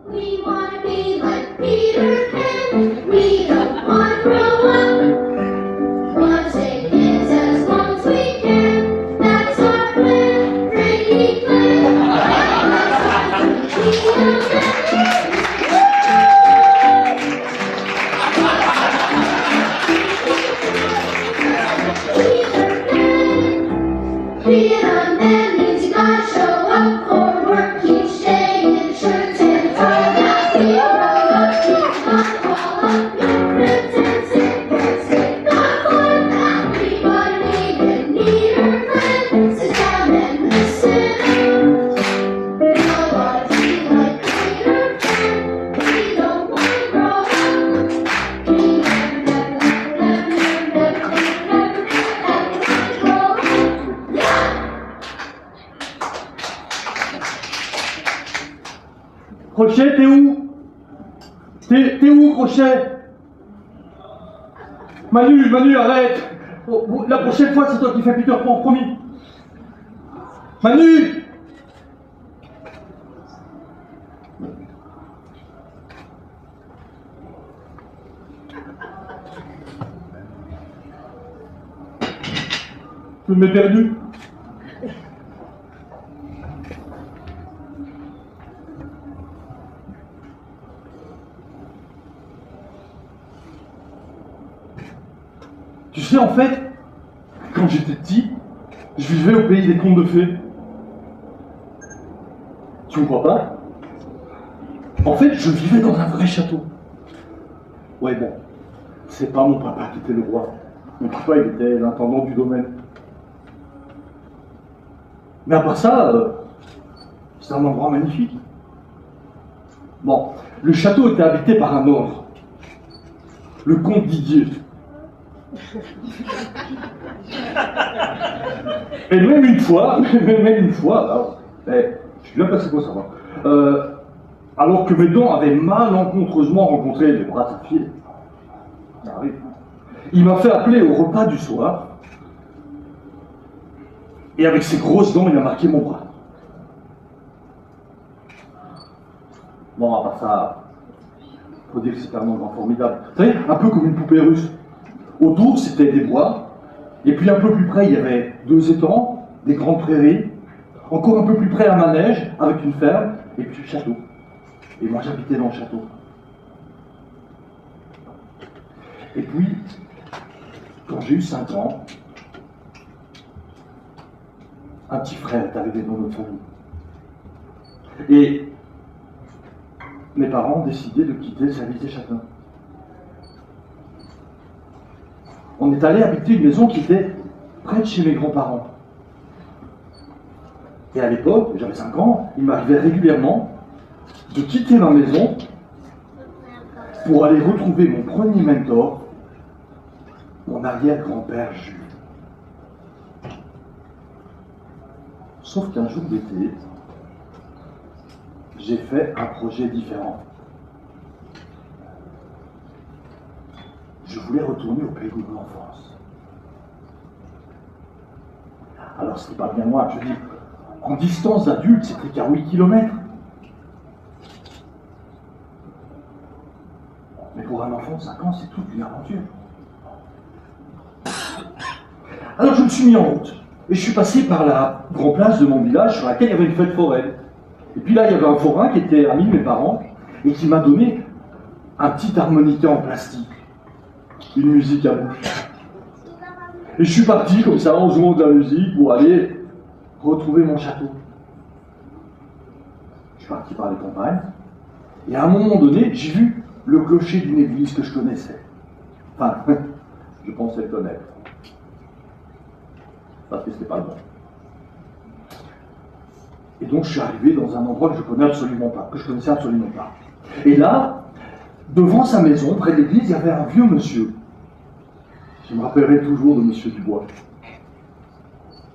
We want to be like Peter Pan. We don't want to grow up. Want to stay kids as long as we can. That's our plan, pretty plan. Being a man means you gotta show up for work. Keep staying in shirts and ties. Be grown up, keep not call up your friends and say, let's take the fun. Everybody need her friend. Sit down and listen. We all wanna be like Peter Pan. We don't wanna grow up. We never grow up. Crochet, t'es où? T'es où, Crochet? Manu, arrête! La prochaine fois, c'est toi qui fais Peter Pan, promis! Manu! Tu m'as perdu? Tu sais, en fait, quand j'étais petit, je vivais au pays des contes de fées. Tu me crois pas? En fait, je vivais dans un vrai château. Ouais, bon, c'est pas mon papa qui était le roi. Mon papa, il était l'intendant du domaine. Mais à part ça, c'est un endroit magnifique. Bon, le château était habité par un ogre, le comte Didier. Et même une fois, alors, je suis bien passé pour savoir, alors que mes dents avaient malencontreusement rencontré les bras de sa fille, ça arrive. Il m'a fait appeler au repas du soir, et avec ses grosses dents, il a marqué mon bras. Bon, à part ça, faut dire que c'était un endroit formidable. Vous savez, un peu comme une poupée russe. Autour, c'était des bois, et puis un peu plus près, il y avait 2 étangs, des grandes prairies, encore un peu plus près, un manège avec une ferme, et puis le château. Et moi, j'habitais dans le château. Et puis, quand j'ai eu 5 ans, un petit frère est arrivé dans notre famille. Et mes parents ont décidé de quitter Saint-Lys-des-Châtains. On est allé habiter une maison qui était près de chez mes grands-parents. Et à l'époque, j'avais 5 ans, il m'arrivait régulièrement de quitter ma maison pour aller retrouver mon premier mentor, mon arrière-grand-père Jules. Sauf qu'un jour d'été, j'ai fait un projet différent. Je voulais retourner au pays de mon enfance. Alors c'était pas bien loin, je dis, en distance d'adulte, c'était qu'à 8 km. Mais pour un enfant de 5 ans, c'est toute une aventure. Alors je me suis mis en route, et je suis passé par la grande place de mon village sur laquelle il y avait une fête foraine. Et puis là, il y avait un forain qui était ami de mes parents, et qui m'a donné un petit harmonica en plastique. Une musique à bouche. Et je suis parti comme ça en jouant de la musique pour aller retrouver mon château. Je suis parti par les campagnes et à un moment donné, j'ai vu le clocher d'une église que je connaissais. Enfin, je pensais le connaître. Parce que c'était pas le bon. Et donc je suis arrivé dans un endroit que je connaissais absolument pas. Et là, devant sa maison, près de l'église, il y avait un vieux monsieur. Je me rappellerai toujours de Monsieur Dubois.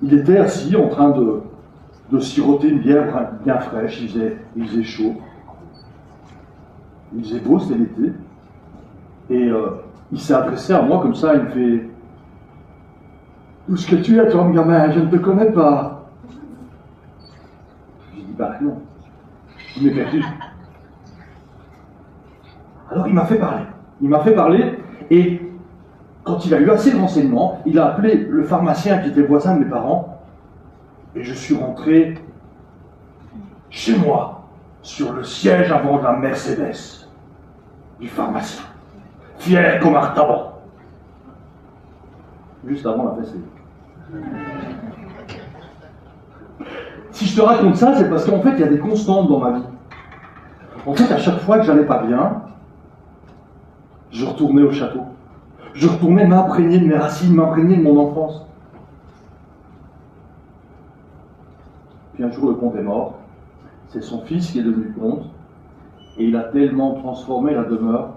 Il était assis en train de siroter une bière bien fraîche, il faisait chaud. Il faisait beau, c'était l'été. Et il s'est adressé à moi comme ça, il me fait « Où est-ce que tu es, toi, mon gamin? Je ne te connais pas. » Je lui dis « Bah non. Je m'ai perdu. Alors il m'a fait parler. Il m'a fait parler et quand il a eu assez de renseignements, il a appelé le pharmacien qui était voisin de mes parents et je suis rentré chez moi, sur le siège avant de la Mercedes du pharmacien, fier comme un tabac. Juste avant la fessée. Si je te raconte ça, c'est parce qu'en fait, il y a des constantes dans ma vie. En fait, à chaque fois que j'allais pas bien, je retournais au château. Je retournais m'imprégner de mes racines, m'imprégner de mon enfance. Puis un jour, le comte est mort. C'est son fils qui est devenu comte. Et il a tellement transformé la demeure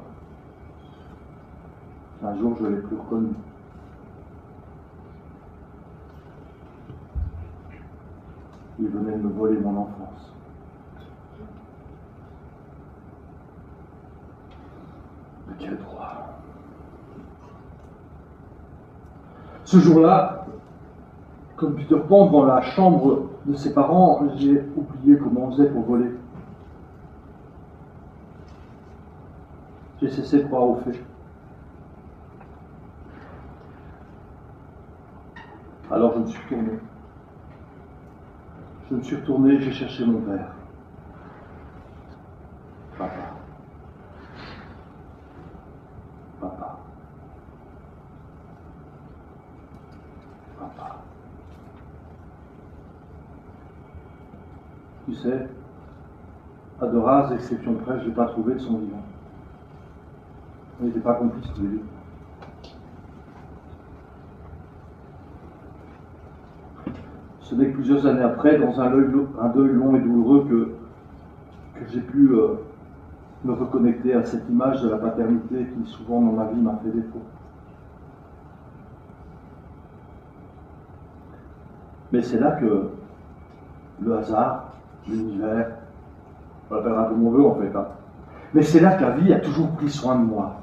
qu'un jour, je ne l'ai plus reconnu. Il venait de me voler mon enfance. De quel droit? Ce jour-là, comme Peter Pan dans la chambre de ses parents, j'ai oublié comment on faisait pour voler. J'ai cessé de croire aux faits. Alors je me suis tourné. Je me suis retourné, j'ai cherché mon père. Papa. Papa. Papa. Tu sais, à de rares exceptions près, je n'ai pas trouvé de son vivant. On n'était pas complices tous les deux. Ce n'est que plusieurs années après, dans un deuil long et douloureux, que j'ai pu me reconnecter à cette image de la paternité qui souvent dans ma vie m'a fait défaut. Mais c'est là que le hasard, l'univers, on l'appellera comme on veut en fait, hein. Mais c'est là que la vie a toujours pris soin de moi.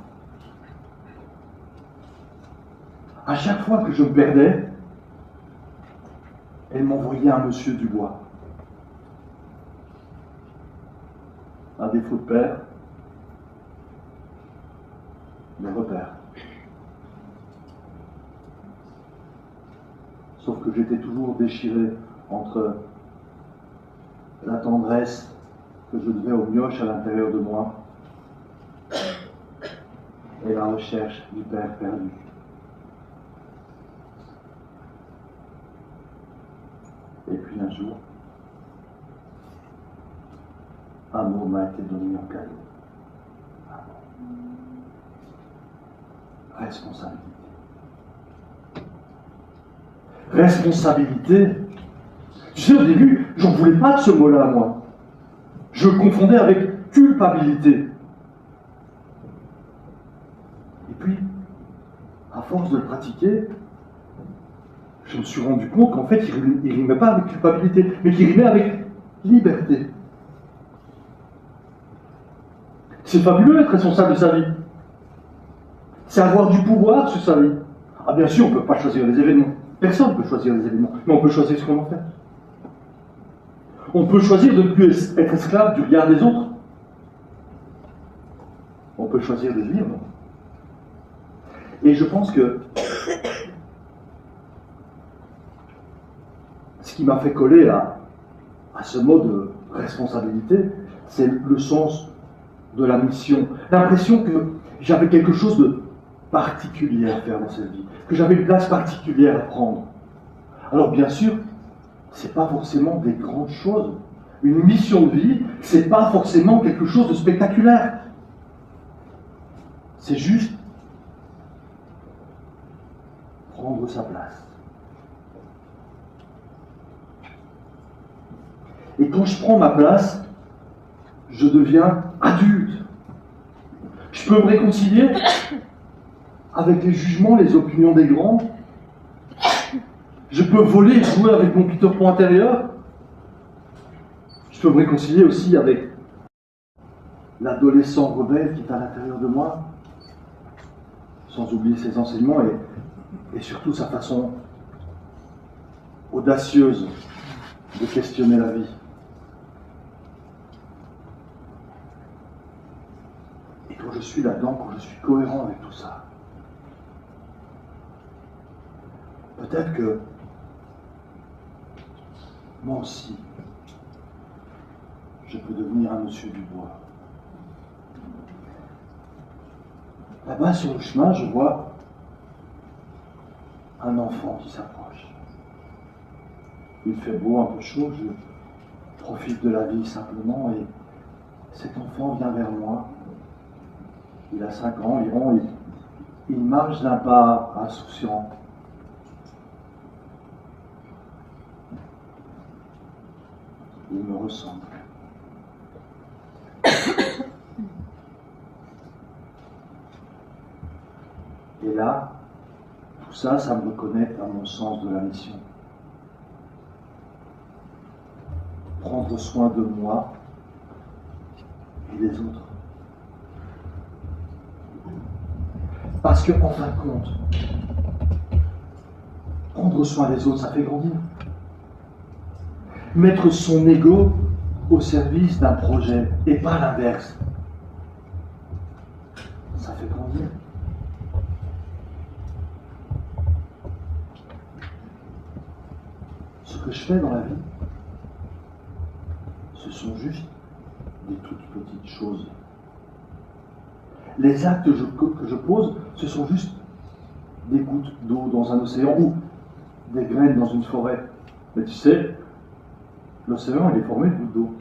À chaque fois que je me perdais, elle m'envoyait un monsieur Dubois. Un défaut de père, mes repères. Sauf que j'étais toujours déchiré entre la tendresse que je devais aux mioches à l'intérieur de moi et la recherche du père perdu. Et puis un jour, un mot m'a été donné en cadeau. Responsabilité. Responsabilité. Tu sais, au début, j'en voulais pas de ce mot-là, moi. Je le confondais avec culpabilité. Et puis, à force de le pratiquer, je me suis rendu compte qu'en fait, il ne rimait pas avec culpabilité, mais qu'il rimait avec liberté. C'est fabuleux d'être responsable de sa vie. C'est avoir du pouvoir sur sa vie. Ah bien sûr, on ne peut pas choisir les événements. Personne ne peut choisir les événements, mais on peut choisir ce qu'on en fait. On peut choisir de ne plus être esclave du regard des autres. On peut choisir de vivre. Et je pense que ce qui m'a fait coller à ce mot de responsabilité, c'est le sens de la mission. L'impression que j'avais quelque chose de particulier à faire dans cette vie, que j'avais une place particulière à prendre. Alors bien sûr, c'est pas forcément des grandes choses. Une mission de vie, c'est pas forcément quelque chose de spectaculaire. C'est juste prendre sa place. Et quand je prends ma place, je deviens adulte. Je peux me réconcilier avec les jugements, les opinions des grands. Je peux voler et jouer avec mon Peter Pan intérieur. Je peux me réconcilier aussi avec l'adolescent rebelle qui est à l'intérieur de moi, sans oublier ses enseignements et surtout sa façon audacieuse de questionner la vie. je suis là-dedans, quand je suis cohérent avec tout ça. Peut-être que moi aussi, je peux devenir un monsieur Dubois. Là-bas, sur le chemin, je vois un enfant qui s'approche. Il fait beau, un peu chaud, je profite de la vie simplement et cet enfant vient vers moi. Il a 5 ans environ, il marche d'un pas insouciant. Il me ressemble. Et là, tout ça, ça me reconnecte à mon sens de la mission. Prendre soin de moi et des autres. Parce que, en fin de compte, prendre soin des autres, ça fait grandir. Mettre son ego au service d'un projet et pas l'inverse, ça fait grandir. Ce que je fais dans la vie, ce sont juste des toutes petites choses. Les actes que je pose, ce sont juste des gouttes d'eau dans un océan ou des graines dans une forêt. Mais tu sais, l'océan, il est formé de gouttes d'eau.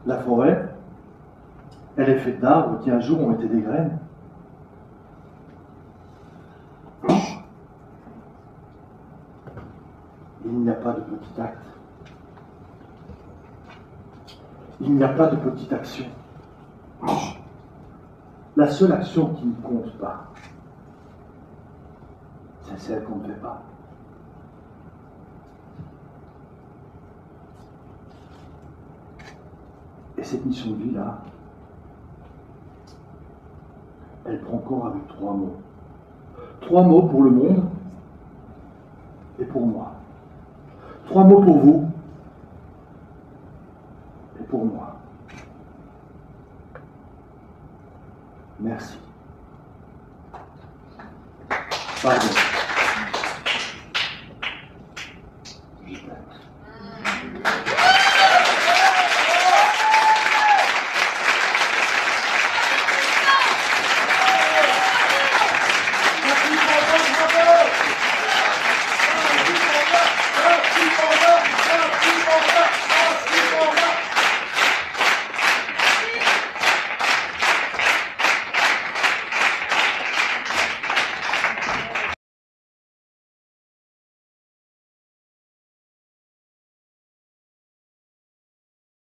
La forêt, elle est faite d'arbres qui un jour ont été des graines. Il n'y a pas de petit acte. Il n'y a pas de petite action. La seule action qui ne compte pas, c'est celle qu'on ne fait pas. Et cette mission de vie-là, elle prend corps avec 3 mots. 3 mots pour le monde et pour moi. 3 mots pour vous et pour moi. Merci. Pardon.